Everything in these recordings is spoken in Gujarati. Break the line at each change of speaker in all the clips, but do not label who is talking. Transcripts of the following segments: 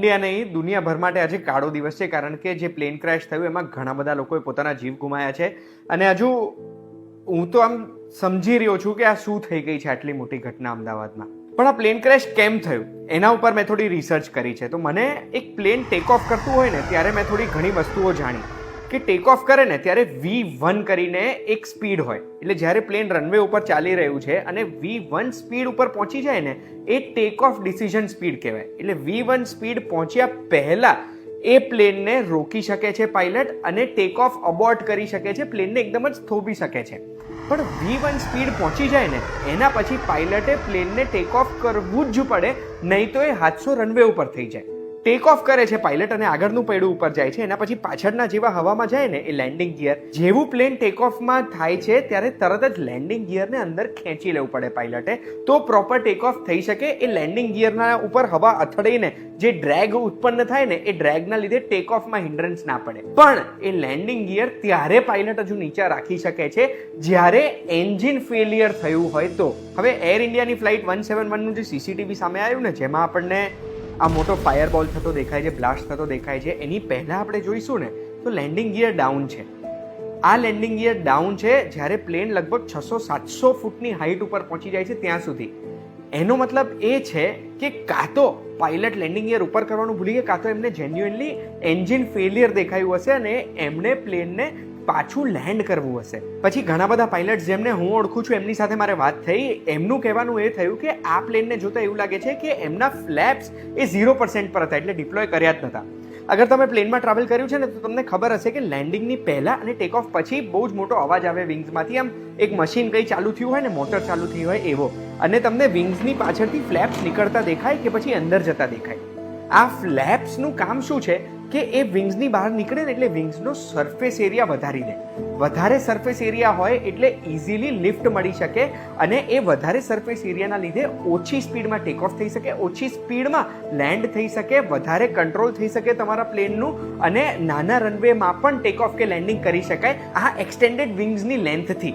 ઇન્ડિયા નહીં, દુનિયાભર માટે આજે કાળો દિવસ છે, કારણ કે જે પ્લેન ક્રેશ થયું એમાં ઘણા બધા લોકોએ પોતાના જીવ ગુમાયા છે. અને હજુ હું તો આમ સમજી રહ્યો છું કે આ શું થઈ ગઈ છે આટલી મોટી ઘટના અમદાવાદમાં. પણ આ પ્લેન ક્રેશ કેમ થયું એના ઉપર મેં થોડી રિસર્ચ કરી છે. તો મને એક પ્લેન ટેક ઓફ કરતું હોય ને ત્યારે મેં થોડી ઘણી વસ્તુઓ જાણી કે ટેક ઓફ કરે ને ત્યારે V1 કરીને એક સ્પીડ હોય, એટલે જ્યારે પ્લેન રનવે ઉપર ચાલી રહ્યું છે અને V1 સ્પીડ ઉપર પહોંચી જાય ને એ ટેક ઓફ ડિસિઝન સ્પીડ કહેવાય. એટલે V1 સ્પીડ પહોંચ્યા પહેલા એ પ્લેનને રોકી શકે છે પાયલટ અને ટેક ઓફ અબોર્ટ કરી શકે છે, પ્લેનને એકદમ જ થોભી શકે છે. પણ V1 સ્પીડ પહોંચી જાય ને એના પછી પાયલટે પ્લેનને ટેક ઓફ કરવું જ પડે, નહીં તો એ હાદસો રનવે ઉપર થઈ જાય. ટેક ઓફ કરે છે પાયલટ અને આગળનું પૈડું ઉપર જાય છે. એના પછી પાછળના જેવા હવામાં જાય ને એ લેન્ડિંગ ગિયર, જેવું પ્લેન ટેક ઓફમાં થાય છે ત્યારે તરત જ લેન્ડિંગ ગિયરને અંદર ખેંચી લેવું પડે પાયલટે, તો પ્રોપર ટેક ઓફ થઈ શકે. એ લેન્ડિંગ ગિયરના ઉપર હવા અથડાઈને જે ડ્રેગ ઉત્પન્ન થાય ને એ ડ્રેગના લીધે ટેક ઓફમાં હિન્ડ્રન્સ ના પડે. પણ એ લેન્ડિંગ ગિયર ત્યારે પાયલટ હજુ નીચે રાખી શકે છે જ્યારે એન્જિન ફેલિયર થયું હોય તો. હવે એર ઇન્ડિયાની ફ્લાઇટ 171 નું જે CCTV સામે આવ્યું ને જેમાં આપણને આ મોટો ફાયરબોલ થતો દેખાય છે, બ્લાસ્ટ થતો દેખાય છે, એની પહેલા આપણે જોઈશું ને તો લેન્ડિંગ ગિયર ડાઉન છે. આ લેન્ડિંગ ગિયર ડાઉન છે જ્યારે પ્લેન લગભગ 600-700 ફૂટની હાઈટ ઉપર પહોંચી જાય છે ત્યાં સુધી. એનો મતલબ એ છે કે કાં તો પાયલટ લેન્ડિંગ ગિયર ઉપર કરવાનું ભૂલી ગયા, કાં તો એમને જેન્યુઅનલી એન્જિન ફેલિયર દેખાયું હશે અને એમને પ્લેનને પાછું લેન્ડ કરવું હશે. પછી ઘણા બધા પાયલટ જેમને હું ઓળખું છું એમની સાથે મારે વાત થઈ, એમનું કહેવાનું એ થયું કે આ પ્લેનને જોતા એવું લાગે છે કે એમના ફ્લેપ્સ એ 0% પર હતા, એટલે ડિપ્લોય કર્યા જ નહોતા. અગર તમે પ્લેનમાં ટ્રાવેલ કર્યું છે ને તો તમને ખબર હશે કે લેન્ડિંગની પહેલા અને ટેક ઓફ પછી બહુ જ મોટો અવાજ આવે વિંગ્સમાંથી, આમ એક મશીન કંઈ ચાલુ થયું હોય ને, મોટર ચાલુ થઈ હોય એવો, અને તમને વિંગ્સની પાછળથી ફ્લેપ્સ નીકળતા દેખાય કે પછી અંદર જતા દેખાય. આ ફ્લેપ્સનું કામ શું છે કે એ વિંગ્સની બહાર નીકળે ને એટલે વિંગ્સનો સરફેસ એરિયા વધારી દે. વધારે સરફેસ એરિયા હોય એટલે ઇઝીલી લિફ્ટ મળી શકે અને એ વધારે સરફેસ એરિયાના લીધે ઓછી સ્પીડમાં ટેક ઓફ થઈ શકે, ઓછી સ્પીડમાં લેન્ડ થઈ શકે, વધારે કંટ્રોલ થઈ શકે તમારા પ્લેનનું અને નાના રનવેમાં પણ ટેક ઓફ કે લેન્ડિંગ કરી શકાય આ એક્સટેન્ડેડ વિંગ્સની લેન્થથી.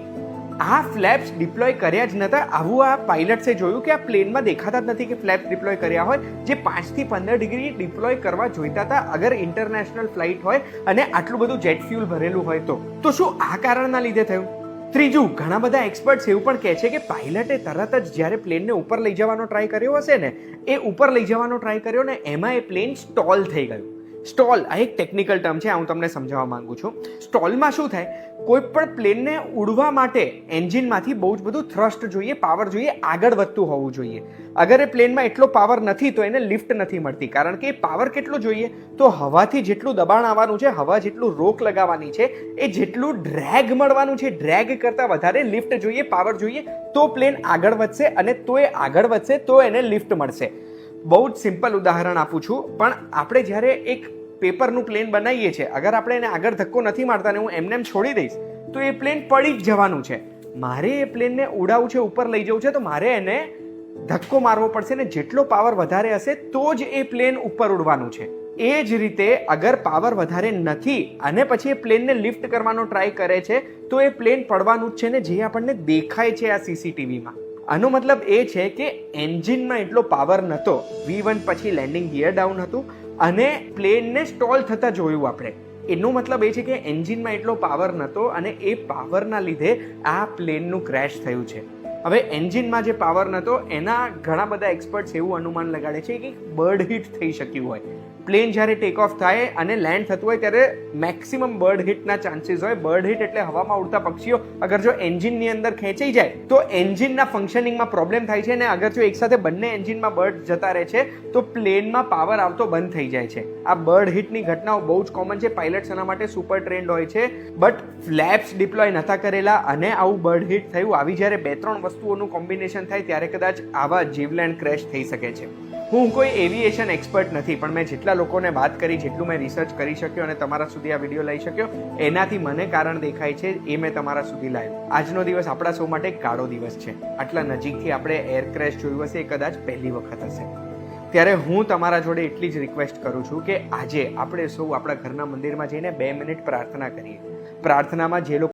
આ ફ્લેપ્સ ડિપ્લોય કર્યા જ નતા. આવું આ પાયલટ્સે જોયું કે આ પ્લેનમાં દેખાતા જ નથી કે ફ્લેપ્સ ડિપ્લોય કર્યા હોય, જે 5 થી 15 ડિગ્રી ડિપ્લોય કરવા જોઈતા હતા અગર ઇન્ટરનેશનલ ફ્લાઇટ હોય અને આટલું બધું જેટ ફ્યુલ ભરેલું હોય તો. તો શું આ કારણના લીધે થયું? ત્રીજું, ઘણા બધા એક્સપર્ટ્સ એવું પણ કહે છે કે પાયલટે તરત જ જ્યારે પ્લેનને ઉપર લઈ જવાનો ટ્રાય કર્યો હશે ને, એ ઉપર લઈ જવાનો ટ્રાય કર્યો ને એમાં એ પ્લેન સ્ટોલ થઈ ગયું. સ્ટોલ આ એક ટેકનિકલ ટર્મ છે, હું તમને સમજાવવા માંગુ છું. સ્ટોલમાં શું થાય, કોઈ પણ પ્લેનને ઉડવા માટે એન્જિનમાંથી બહુ જ બધું થ્રસ્ટ જોઈએ, પાવર જોઈએ, આગળ વધતું હોવું જોઈએ. અગર એ પ્લેનમાં એટલો પાવર નથી તો એને લિફ્ટ નથી મળતી, કારણ કે એ પાવર કેટલો જોઈએ તો હવાથી જેટલું દબાણ આવવાનું છે, હવા જેટલું રોક લગાવવાની છે, એ જેટલું ડ્રેગ મળવાનું છે, ડ્રેગ કરતાં વધારે લિફ્ટ જોઈએ, પાવર જોઈએ, તો પ્લેન આગળ વધશે અને તો એ આગળ વધશે તો એને લિફ્ટ મળશે. બહુ જ સિમ્પલ ઉદાહરણ આપું છું, પણ આપણે જ્યારે એક પેપરનું પ્લેન બનાવીએ છીએ, અગર આપણે એને આગળ ધક્કો નથી મારતા ને હું એમને છોડી દઈશ તો એ પ્લેન પડી જ જવાનું છે. મારે એ પ્લેનને ઉડાવવું છે, ઉપર લઈ જવું છે, તો મારે એને ધક્કો મારવો પડશે ને જેટલો પાવર વધારે હશે તો જ એ પ્લેન ઉપર ઉડવાનું છે. એ જ રીતે અગર પાવર વધારે નથી અને પછી એ પ્લેનને લિફ્ટ કરવાનો ટ્રાય કરે છે તો એ પ્લેન પડવાનું જ છે ને, જે આપણને દેખાય છે આ CCTVમાં. આનો મતલબ એ છે કે એન્જિનમાં એટલો પાવર નહોતો, V1 પછી લેન્ડિંગ ગિયર ડાઉન હતું અને પ્લેનને સ્ટોલ થતા જોયું આપણે. એનો મતલબ એ છે કે એન્જિનમાં એટલો પાવર નહોતો અને એ પાવરના લીધે આ પ્લેનનું ક્રેશ થયું છે. હવે એન્જિનમાં જે પાવર નહોતો એના ઘણા બધા એક્સપર્ટ્સ એવું અનુમાન લગાડે છે કે બર્ડ હિટ થઈ શક્યું હોય. પ્લેન જ્યારે ટેક ઓફ થાય અને લેન્ડ થતું હોય ત્યારે મેક્સિમમ બર્ડ હિટના ચાન્સીસ હોય. બર્ડ હિટ એટલે હવામાં ઉડતા પક્ષીઓ અગર જો એન્જિનની અંદર ખેંચાઈ જાય તો એન્જિનના ફંક્શનિંગમાં પ્રોબ્લેમ થાય છે અને અગર જો એકસાથે બંને એન્જિનમાં બર્ડ જતા રહે છે તો પ્લેનમાં પાવર આવતો બંધ થઈ જાય છે. આ બર્ડ હિટની ઘટનાઓ બહુ જ કોમન છે. પાયલટ્સ એના માટે સુપર ટ્રેન્ડ હોય છે, બટ ફ્લેપ્સ ડિપ્લોય નહોતા કરેલા અને આવું બર્ડ હિટ થયું. આવી જ્યારે 2-3 વસ્તુઓનું કોમ્બિનેશન થાય ત્યારે કદાચ આવા જીવલેણ ક્રેશ થઈ શકે છે. હું કોઈ એવિએશન એક્સપર્ટ નથી, પણ મેં જેટલા લોકોને વાત કરી, જેટલું મેં રિસર્ચ કરી શક્યો અને તમારા સુધી આ વિડીયો લઈ શક્યો, એનાથી મને કારણ દેખાય છે એ મેં તમારા સુધી લાવ્યો. આજનો દિવસ આપણા સૌ માટે કાળો દિવસ છે. આટલા નજીકથી આપણે એર ક્રેશ જોયું હશે એ કદાચ પહેલી વખત હશે. ત્યારે હું તમારા જોડે એટલી જ રિક્વેસ્ટ કરું છું કે આજે આપણે સૌ આપણા ઘરના મંદિરમાં જઈને 2 મિનિટ પ્રાર્થના કરીએ. પ્રાર્થનામાં જે લોકો